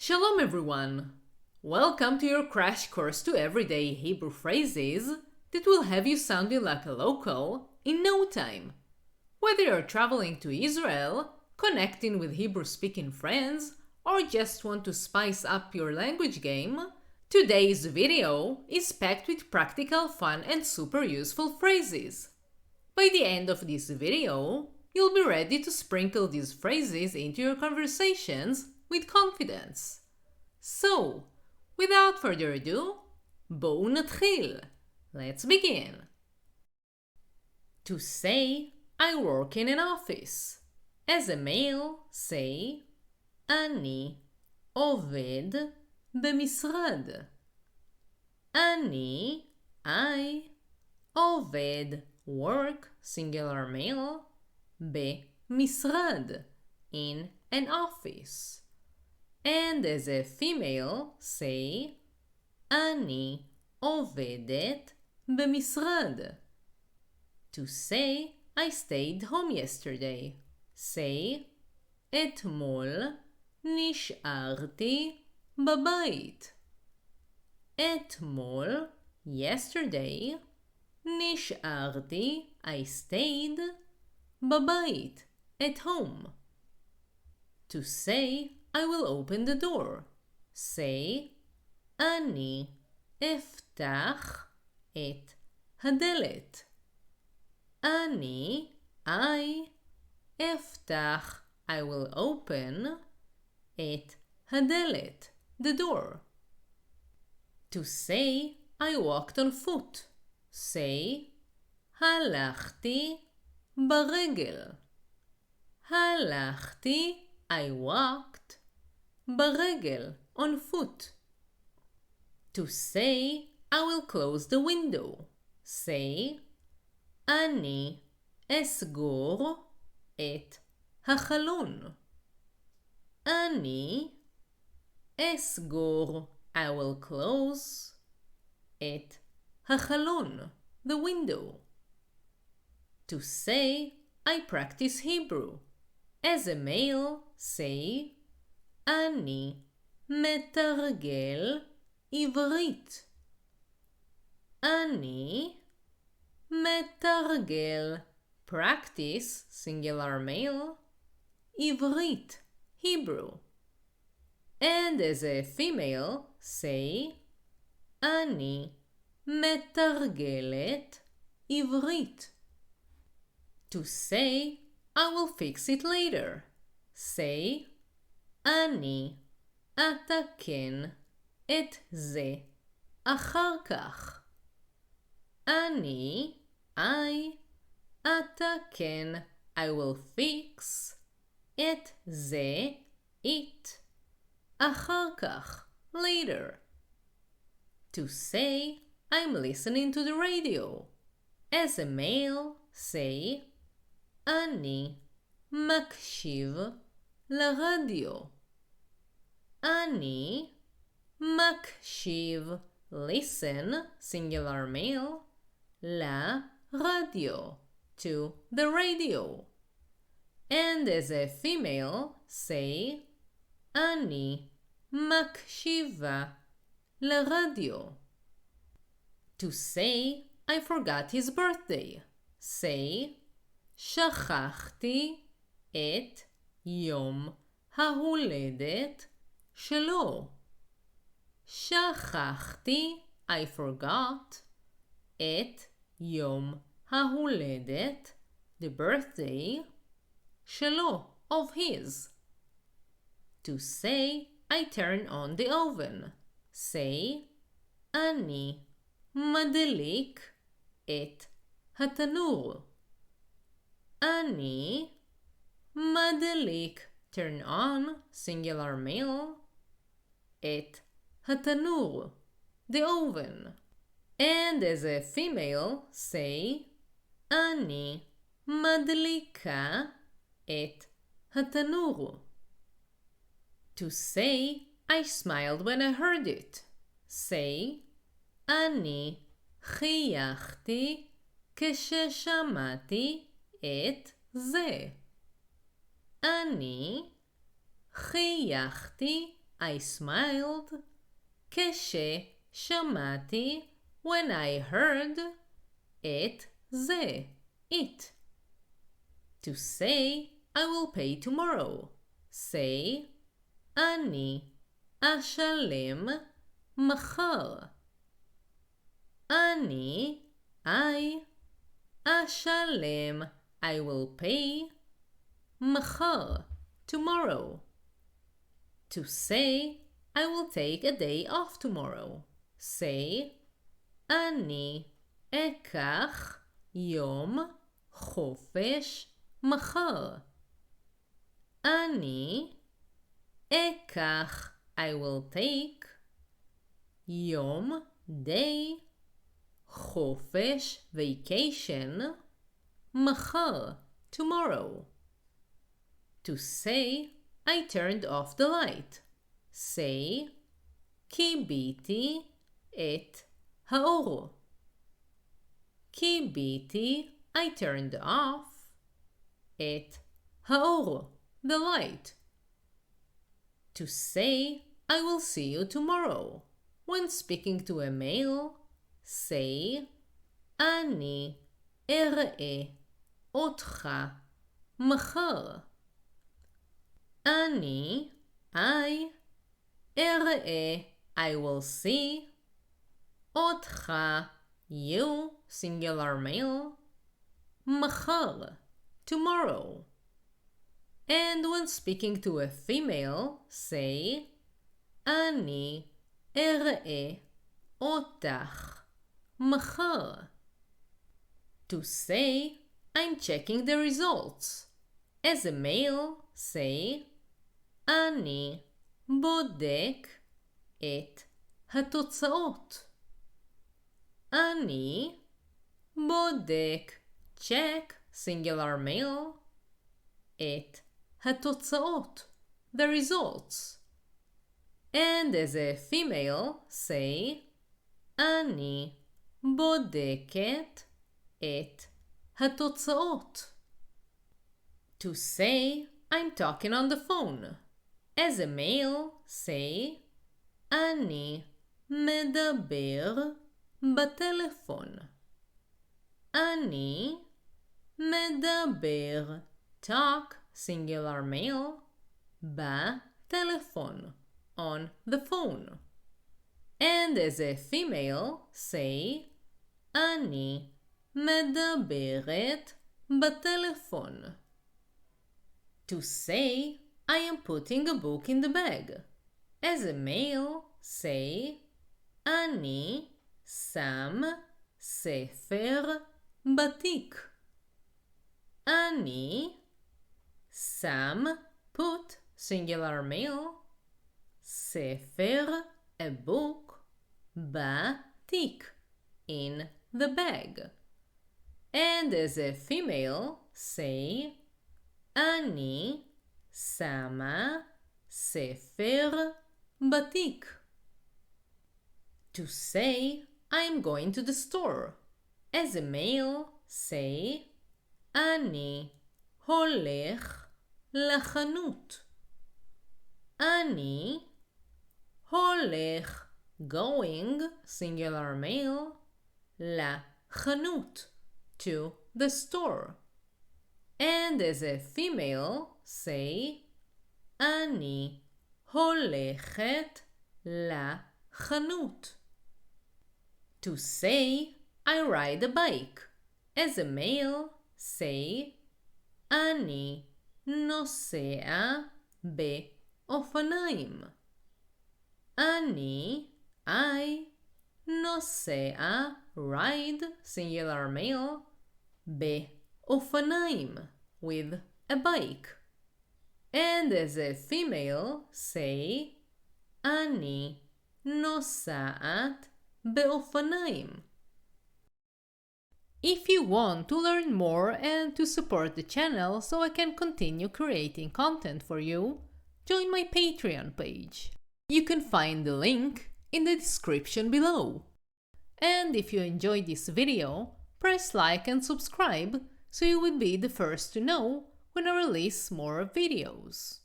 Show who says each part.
Speaker 1: Shalom everyone! Welcome to your crash course to everyday Hebrew phrases that will have you sounding like a local in no time. Whether you're traveling to Israel, connecting with Hebrew-speaking friends, or just want to spice up your language game, today's video is packed with practical, fun, and super useful phrases. By the end of this video, you'll be ready to sprinkle these phrases into your conversations with confidence. So, without further ado, בואו נתחיל. Let's begin. To say, I work in an office. As a male, say, אני עובד במשרד. אני, I, עובד, work, singular male, במשרד, in an office. And as a female, say, אני עובדת במשרד. To say, I stayed home yesterday. Say, אתמול נשארתי בבית. אתמול, yesterday, נשארתי, I stayed, בבית, at home. To say, I will open the door. Say, אני אפתח את הדלת. אני, I, אפתח, I will open, את הדלת, the door. To say, I walked on foot. Say, הלכתי ברגל. הלכתי, I walked, ברגל, on foot. To say, I will close the window. Say, אני אסגור את החלון. אני אסגור, I will close, את החלון, the window. To say, I practice Hebrew. As a male, say, אני מתרגל עברית. אני מתרגל, practice, singular male, עברית, Hebrew. And as a female, say, אני מתרגלת עברית. To say, I will fix it later. Say, אני אתקן את זה אחר כך. אני, I, אתקן, I will fix, את זה, it, אחר כך, later. To say, I'm listening to the radio. As a male, say, אני מקשיב לרדיו. אני מקשיב, listen, singular male, לרדיו, to the radio. And as a female, say, אני מקשיבה לרדיו. To say, I forgot his birthday. Say, שכחתי את יום ההולדת שלו. שכחתי, I forgot, את יום ההולדת, the birthday, שלו, of his. To say, I turn on the oven. Say, אני מדליק את התנור. אני מדליק, turn on, singular male, את התנור, the oven. And as a female, say, אני מדליקה את התנור. To say, I smiled when I heard it. Say, אני חייכתי כששמעתי את זה. אני חייכתי, I smiled. כששמעתי, when I heard, את זה, it. To say, I will pay tomorrow. Say, אני אשלם מחר. אני, I, אשלם, I will pay, מחר, tomorrow. To say, I will take a day off tomorrow. Say, אני אקח יום חופש מחר. אני אקח, I will take, יום, day, חופש, vacation, מחר, tomorrow. To say, I turned off the light. Say, כיביתי את האור. כיביתי, I turned off, את האור, the light. To say, I will see you tomorrow. When speaking to a male, say, אני אראה אותך מחר. אני, I, אראה, I will see, אותך, you, singular male, מחר, tomorrow. And when speaking to a female, say, אני אראה אותך מחר. To say, I'm checking the results. As a male, say, אני בודק את התוצאות. אני בודק, check, singular male, את התוצאות, the results. And as a female, say, אני בודקת את התוצאות. To say, I'm talking on the phone. As a male, say, אני מדבר בטלפון. אני מדבר, talk, singular male, בטלפון, on the phone. And as a female, say, אני מדברת בטלפון. To say, I am putting a book in the bag. As a male, say, אני שם ספר בתיק. אני שם, put, singular male, ספר, a book, בתיק, in the bag. And as a female, say, אני שמה ספר בתיק. To say, I am going to the store. As a male, say, אני הולך לחנות. אני הולך, going, singular male, לחנות, to the store. And as a female, say, אני הולכת לחנות. To say, I ride a bike. As a male, say, אני נוסע באופניים. אני, I, נוסע, ride, singular male, באופניים, with a bike. And as a female, say, אני נוסעת באופניים. If you want to learn more and to support the channel so I can continue creating content for you, join my Patreon page. You can find the link in the description below. And if you enjoyed this video, press like and subscribe so you will be the first to know when I release more videos.